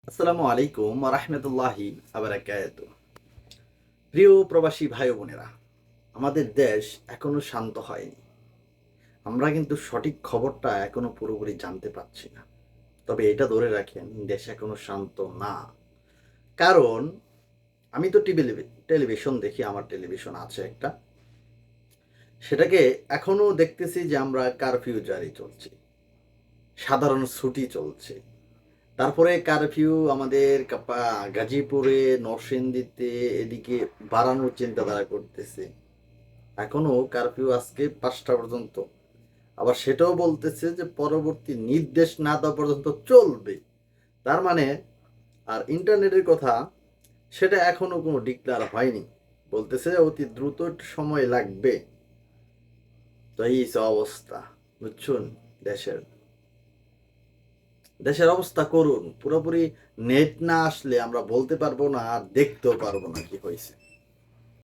আসসালামু আলাইকুম রাহমাতুল্লাহি আবারাকাতু। প্রিয় প্রবাসী ভাই ও বোনেরা, আমাদের দেশ এখনো শান্ত হয়নি। আমরা কিন্তু সঠিক খবরটা এখনো পুরোপুরি জানতে পারছি না। তবে এটা ধরে রাখেন, দেশ এখনো শান্ত না। কারণ আমি তো টেলিভিশন দেখি, আমার টেলিভিশন আছে একটা। সেটাকে এখনো দেখতেছি যে আমরা কারফিউ জারি চলছে, সাধারণ ছুটি চলছে। তারপরে কারফিউ আমাদের গাজীপুরে, নরসিংদীতে এদিকে বাড়ানোর চিন্তাধারা করতেছে। এখনো কারফিউ আজকে ৫টা পর্যন্ত। আবার সেটাও বলতেছে যে পরবর্তী নির্দেশ না দেওয়া পর্যন্ত চলবে। তার মানে আর ইন্টারনেটের কথা, সেটা এখনো কোনো ডিক্লার হয়নি। বলতেছে অতি দ্রুত একটু সময় লাগবে। তো এই অবস্থা, বুঝছুন। দেশের দেশের অবস্থা করুন। পুরোপুরি নেট না আসলে আমরা বলতে পারবো না, আর দেখতেও পারবো না কি হয়েছে।